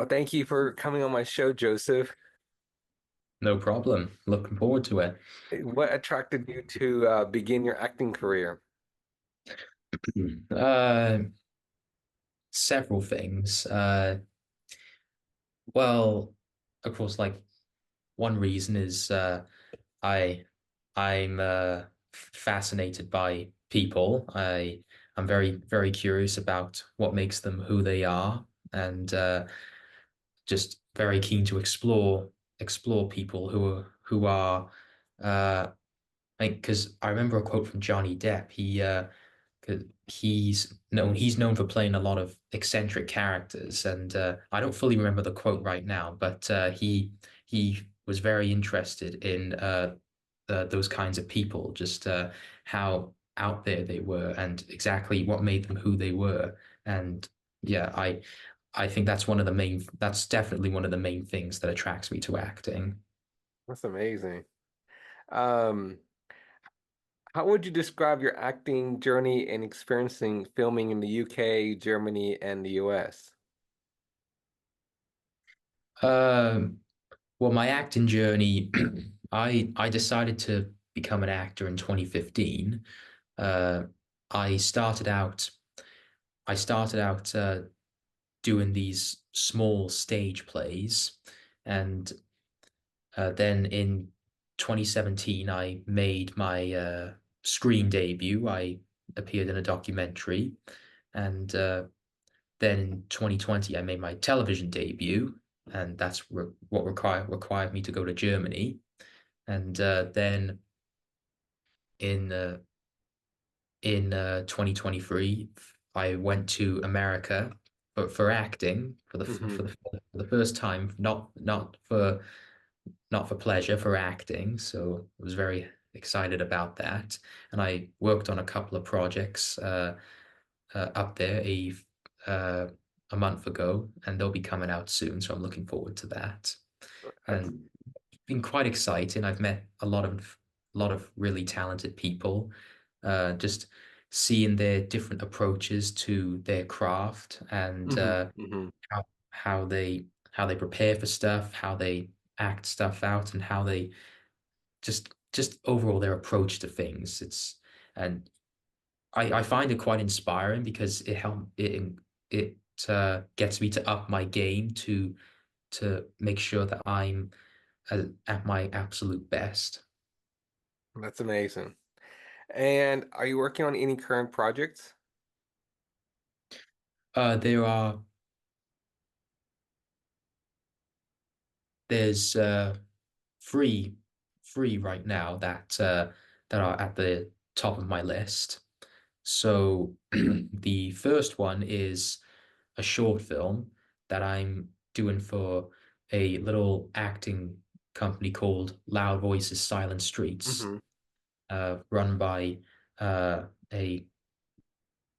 Thank you for coming on my show, Joseph. No problem. Looking forward to it. What attracted you to begin your acting career? Uh, Several things. Well, of course, like one reason is I I'm fascinated by people. I'm very curious about what makes them who they are, and just very keen to explore people who are uh, because I remember a quote from Johnny Depp. 'Cause he's known for playing a lot of eccentric characters, and I don't fully remember the quote right now, but he was very interested in those kinds of people, just how out there they were, and exactly what made them who they were. And yeah, I think that's definitely one of the main things that attracts me to acting. That's amazing. Um, how would you describe your acting journey and experiencing filming in the UK, Germany, and the US? Um, Well, my acting journey, I decided to become an actor in 2015. Uh, I started out I started out doing these small stage plays, and then in 2017 I made my screen debut. I appeared in a documentary, and then in 2020 I made my television debut, and that's what required me to go to Germany. And then in uh, in 2023, I went to America, but for acting Hmm. for the first time, not for pleasure, for acting. So I was very excited about that, and I worked on a couple of projects up there uh, a month ago, and they'll be coming out soon. So I'm looking forward to that. That's And been quite exciting. I've met a lot of really talented people. Just seeing their different approaches to their craft, and hmm. how they prepare for stuff, how they act stuff out, and how they just overall their approach to things. And I find it quite inspiring because it gets me to up my game to make sure that I'm at my absolute best. That's amazing. And are you working on any current projects? There are there's three three right now that are at the top of my list. So the first one is a short film that I'm doing for a little acting company called Loud Voices, Silent Streets, Hmm. run by a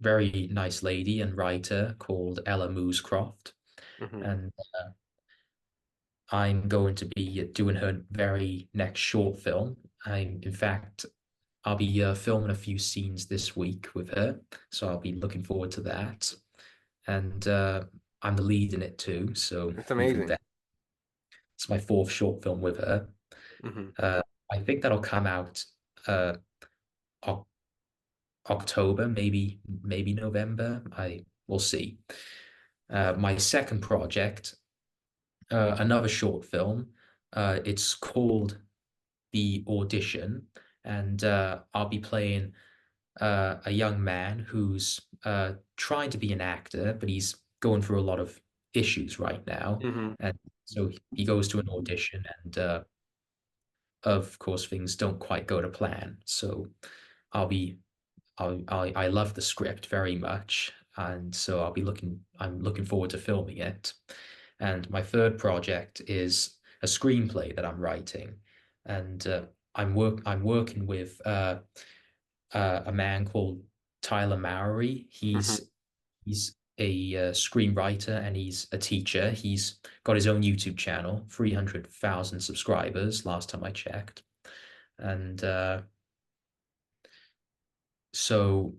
very nice lady and writer called Ella Moosecroft. Hmm. And I'm going to be doing her very next short film. In fact, I'll be filming a few scenes this week with her, so I'll be looking forward to that. And I'm the lead in it too, so It's even amazing. better. It's my fourth short film with her. Hmm. Uh, I think that'll come out uh, Oc October, maybe November. I will see. My second project, another short film. It's called The Audition, and I'll be playing a young man who's trying to be an actor, but he's going through a lot of issues right now. Hmm. And so he goes to an audition, and of course, things don't quite go to plan. So I'll be, I love the script very much. And so I'm looking forward to filming it. And my third project is a screenplay that I'm writing. And I'm working with a man called Tyler Mowry. Hmm. He's a screenwriter and he's a teacher. He's got his own YouTube channel, 300,000 subscribers last time I checked. And so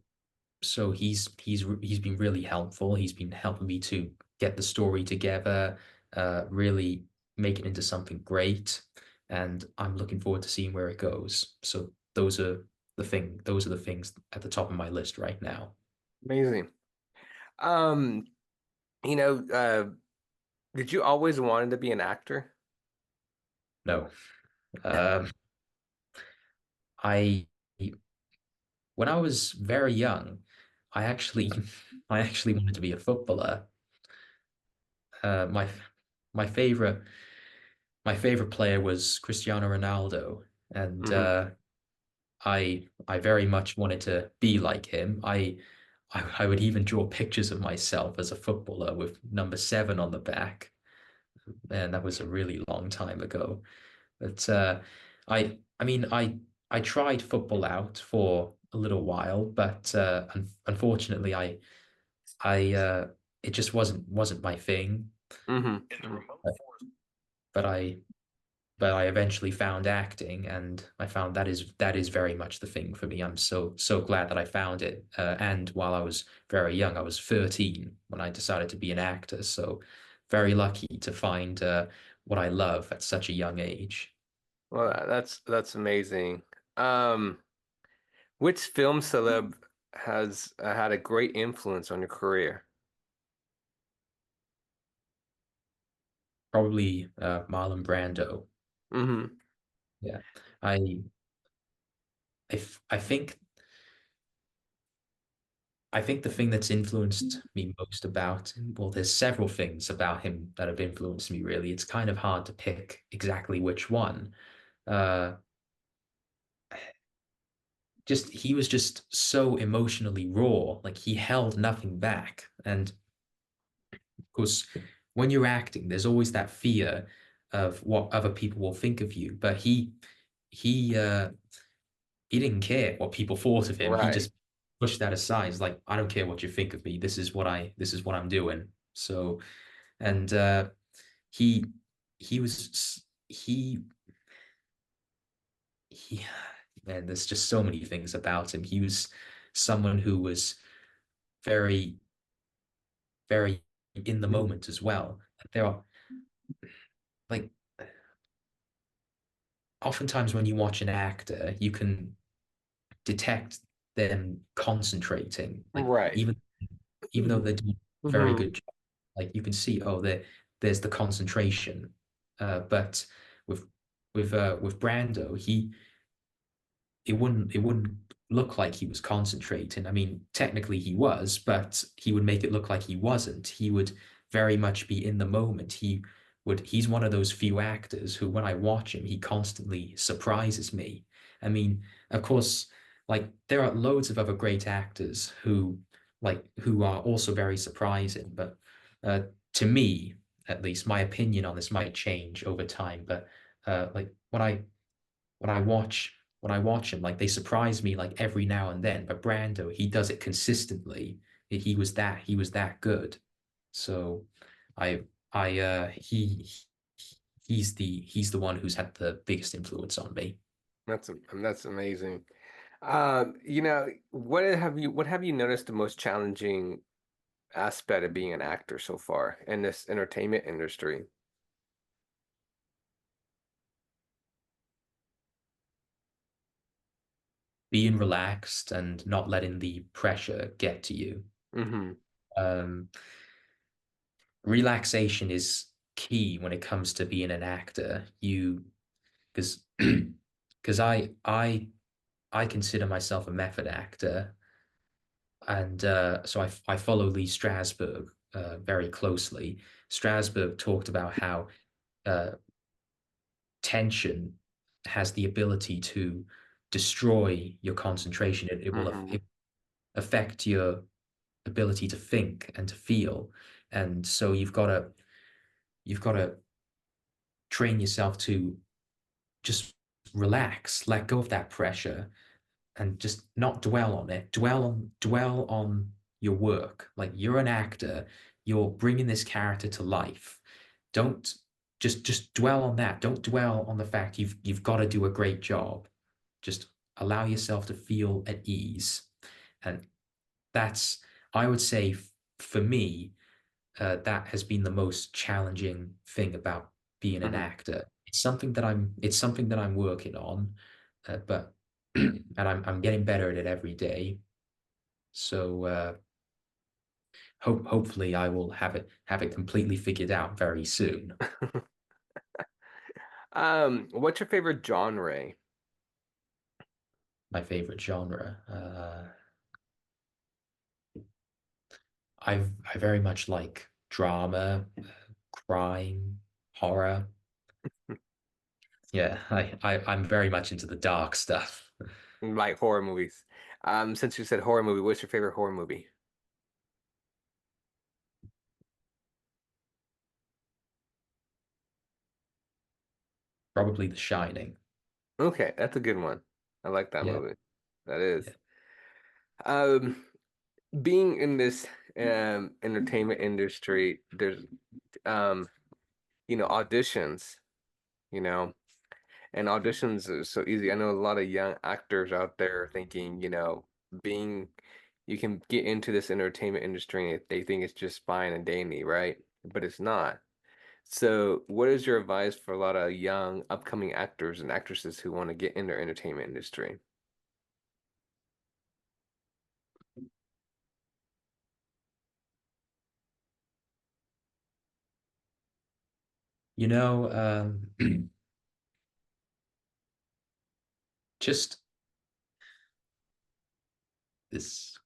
he's been really helpful. He's been helping me to get the story together, really make it into something great. And I'm looking forward to seeing where it goes. So those are the things at the top of my list right now. Amazing. Um, you know, did you always wanted to be an actor? No. Um, I when I was very young, I actually I actually wanted to be a footballer. My my favorite my favorite player was Cristiano Ronaldo, and Hmm. I very much wanted to be like him. I would even draw pictures of myself as a footballer with number 7 on the back, and that was a really long time ago. But I mean, I tried football out for a little while, but unfortunately, I it just wasn't my thing. Hmm. But but I but I eventually found acting, and I found that is very much the thing for me. I'm so glad that I found it. And while I was very young, I was 13 when I decided to be an actor. So very lucky to find what I love at such a young age. Well, that's amazing. Um, which film celeb has had a great influence on your career? Probably Marlon Brando. Hmm. Yeah, I I think the thing that's influenced me most about him, well, there's several things about him that have influenced me, really. It's kind of hard to pick exactly which one. Uh, just he was just so emotionally raw, like he held nothing back. And of course, when you're acting, there's always that fear of what other people will think of you. But he uh he didn't care what people thought of him. He Right. just pushed that aside. He's like, I don't care what you think of me. This is what I'm doing. So, and he he was he man, there's just so many things about him. He was someone who was very, very in the Mhm. moment as well. There are like oftentimes when you watch an actor, you can detect them concentrating. Like Right. even though they're doing a very Hmm. good job, like you can see, oh, there's the concentration. But with with Brando, it wouldn't look like he was concentrating. I mean, technically he was, but he would make it look like he wasn't. He would very much be in the moment. He's one of those few actors who, when I watch him, he constantly surprises me. I mean, of course, like there are loads of other great actors who are also very surprising, but uh, to me, at least, my opinion on this might change over time. But like when I watch him, like they surprise me like every now and then. But Brando, he does it consistently. He was that good. So I he's the one who's had the biggest influence on me. That's amazing. What have you noticed the most challenging aspect of being an actor so far in this entertainment industry? Being relaxed and not letting the pressure get to you. Hmm. Um, Relaxation is key when it comes to being an actor. You because because I consider myself a method actor, and so I follow Lee Strasberg very closely. Strasberg talked about how uh, tension has the ability to destroy your concentration. It will Hmm. affect your ability to think and to feel, and so you've got to train yourself to just relax, let go of that pressure, and just not dwell on it. Dwell on your work. Like you're an actor, you're bringing this character to life. Don't just dwell on that. Don't dwell on the fact you've got to do a great job. Just allow yourself to feel at ease. And that's I would say for me that has been the most challenging thing about being an Hmm. actor. It's something that I'm working on, but and I'm getting better at it every day. So hopefully I will have it completely figured out very soon. What's your favorite genre? My favorite genre. I very much like drama, crime, horror. Yeah, I'm very much into the dark stuff. Like horror movies. Since you said horror movie, what's your favorite horror movie? Probably The Shining. Okay, that's a good one. I like that Yeah, movie. That yeah. is. Um, Being in this entertainment industry, there's um, auditions, you know, and auditions are so easy. I know a lot of young actors out there thinking, being you can get into this entertainment industry and they think it's just fine and dandy, right? But it's not. So, what is your advice for a lot of young upcoming actors and actresses who want to get in their entertainment industry? You know, just this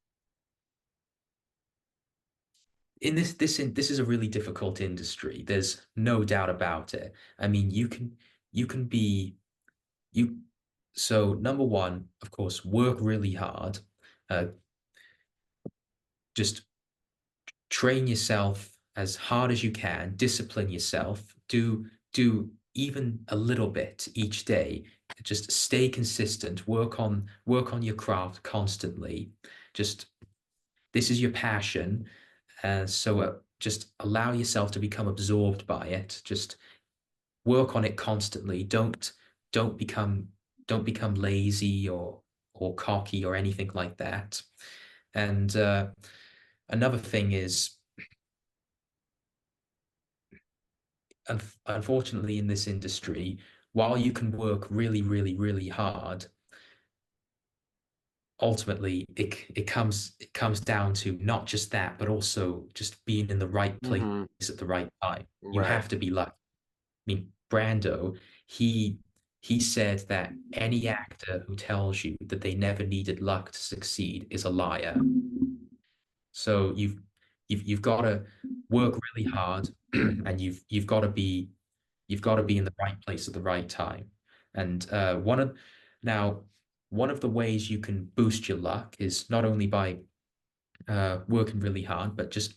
this is a really difficult industry. There's no doubt about it. I mean, you can be you so number one, of course, work really hard. Uh, just train yourself as hard as you can, discipline yourself, do even a little bit each day. Just stay consistent, work on your craft constantly. Just this is your passion. So just allow yourself to become absorbed by it. Just work on it constantly. Don't become don't become lazy or cocky or anything like that. And another thing is, unfortunately, in this industry, while you can work really, really, really hard, ultimately it comes down to not just that, but also just being in the right place Hmm. at the right time. You Right. have to be lucky. I mean, Brando, he he said that any actor who tells you that they never needed luck to succeed is a liar. So you've got to work really hard, and you've got to be in the right place at the right time. And now one of the ways you can boost your luck is not only by working really hard, but just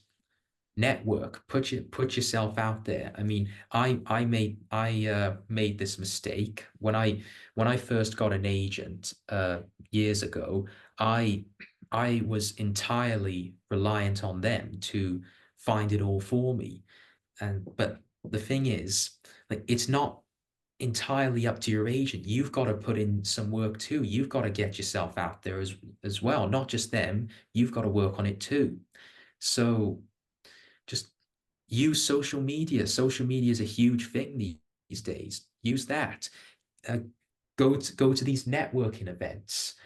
network, put yourself out there. I mean, I made this mistake when I first got an agent years ago. I I was entirely reliant on them to find it all for me. And but the thing is, like, it's not entirely up to your agent. You've got to put in some work too. You've got to get yourself out there as well, not just them. You've got to work on it too. So just use social media. Social media is a huge thing these days. Use that. Uh, go to these networking events.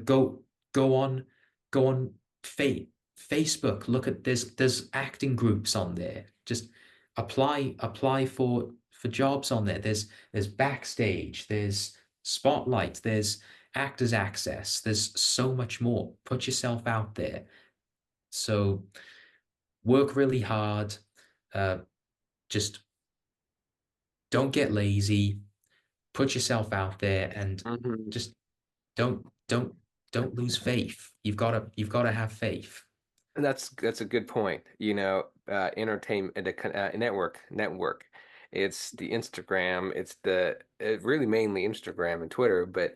Go go on go on Facebook. Look at there's acting groups on there. Just apply for jobs on there. There's backstage. There's spotlight. There's actors access. There's so much more. Put yourself out there. So work really hard. Uh, just don't get lazy. Put yourself out there and Hmm. just don't don't don't lose faith. You've got to have faith. And that's a good point. Entertainment, the network. It's the Instagram. It's really mainly Instagram and Twitter, but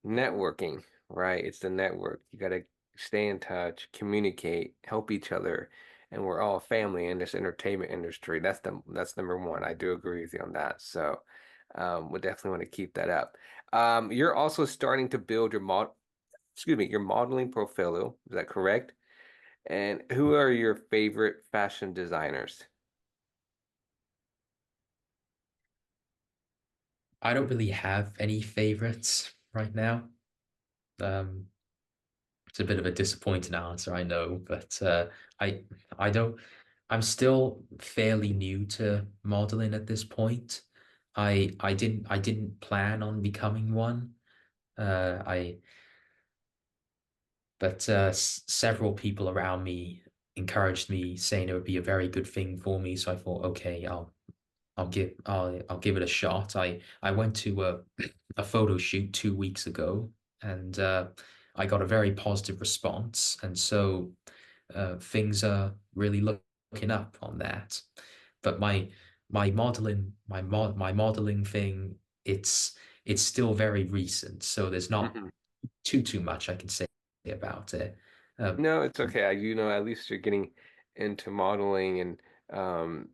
networking, right? It's the network. You got to stay in touch, communicate, help each other, and we're all family in this entertainment industry. That's number one. I do agree with you on that. So, we definitely want to keep that up. You're also starting to build your modeling portfolio. Is that correct? And who are your favorite fashion designers? I don't really have any favorites right now. Um, it's a bit of a disappointing answer, I know, but I I don't. I'm still fairly new to modeling at this point. I didn't plan on becoming one. I But several people around me encouraged me, saying it would be a very good thing for me. So I thought, okay, I'll give it a shot. I went to a photo shoot 2 weeks ago, and I got a very positive response, and so things are really looking up on that. But my modeling thing, it's still very recent, so there's not Mhm. too much I can say about it. Uh, No, it's okay. At least you're getting into modeling and um,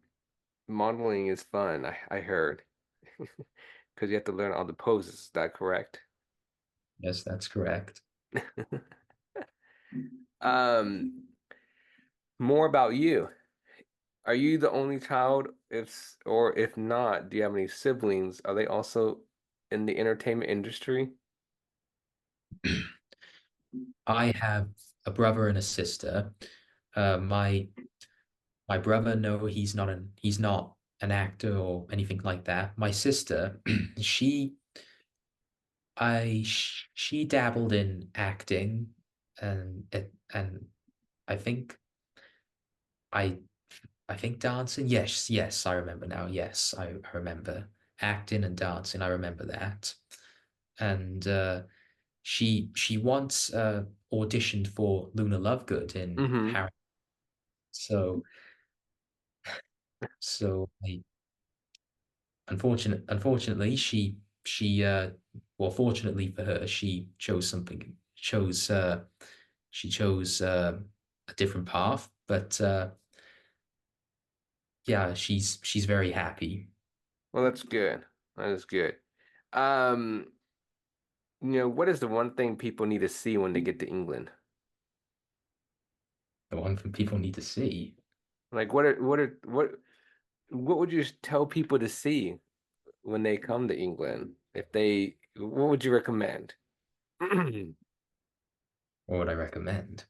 modeling is fun, I heard. Because you have to learn all the poses. Is that correct? yes, that's correct. Um, More about you. Are you the only child? Or if not, do you have any siblings? Are they also in the entertainment industry? I have a brother and a sister. My brother, no, he's not an actor or anything like that. My sister, she she dabbled in acting, and I think I I think dancing. Yes, yes, I remember now. Yes, I remember acting and dancing. I remember that. And she once auditioned for Luna Lovegood in Mm-hmm. Harry. So so I, unfortunately, well, fortunately for her, she chose a different path. But yeah, she's very happy. Well, that's good. That is good. Um, what is the one thing people need to see when they get to England? The one thing people need to see. Like, what would you tell people to see when they come to England? What would you recommend? What would I recommend?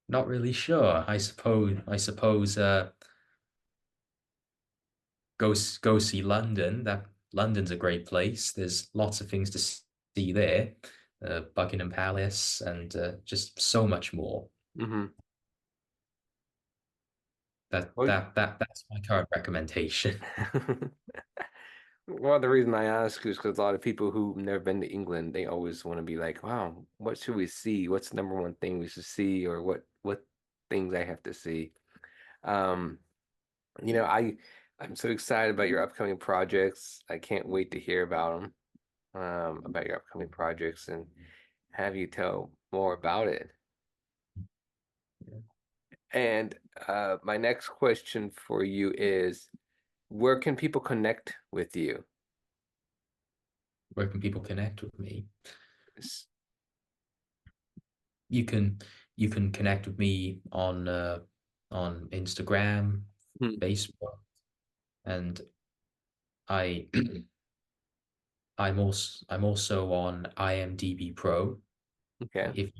Not really sure. I suppose go see London. That London's a great place. There's lots of things to see there. Buckingham Palace and just so much more. Hmm. Well, That's my current recommendation. well, the reason I ask is because a lot of people who've never been to England, they always want to be like, "Wow, what should we see? What's the number one thing we should see, or what things I have to see?" Um, I'm so excited about your upcoming projects. I can't wait to hear about them, about your upcoming projects, and have you tell more about it. And my next question for you is, where can people connect with you? Where can people connect with me? S- You can you can connect with me on Instagram, Hmm. Facebook, and I I'm also on IMDb Pro. Okay. If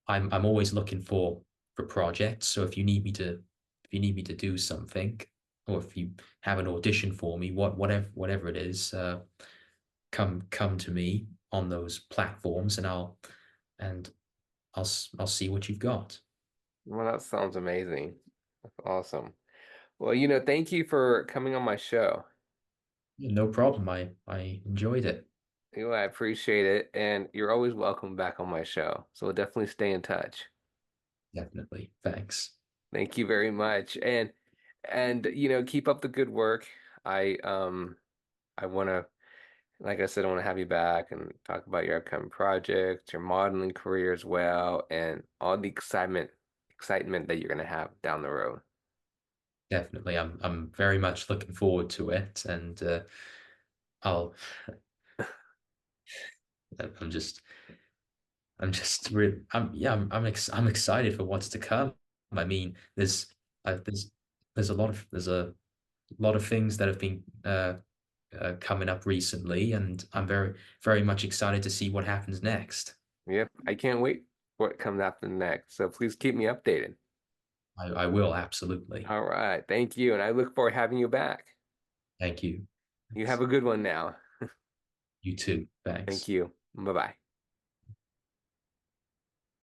I'm always looking for projects, so if you need me to do something, or if you have an audition for me, whatever it is, come to me on those platforms, and and I'll see what you've got. Well, that sounds amazing. That's awesome. Well, thank you for coming on my show. No problem. I enjoyed it. I appreciate it, and you're always welcome back on my show. So we'll definitely stay in touch. Definitely. Thanks. Thank you very much. And keep up the good work. I want to, like I said, I want to have you back and talk about your upcoming projects, your modeling career as well, and all the excitement that you're going to have down the road. definitely. I'm very much looking forward to it, and I'll. I'm just I'm excited for what's to come. I mean, uh, there's there's a lot of things that have been coming up recently, and I'm very much excited to see what happens next. Yep, I can't wait for what comes after next. So please keep me updated. I will absolutely. All right, thank you, and I look forward to having you back. Thank you. You have Thanks. a good one now. You too. Thank Thanks. you. Bye bye.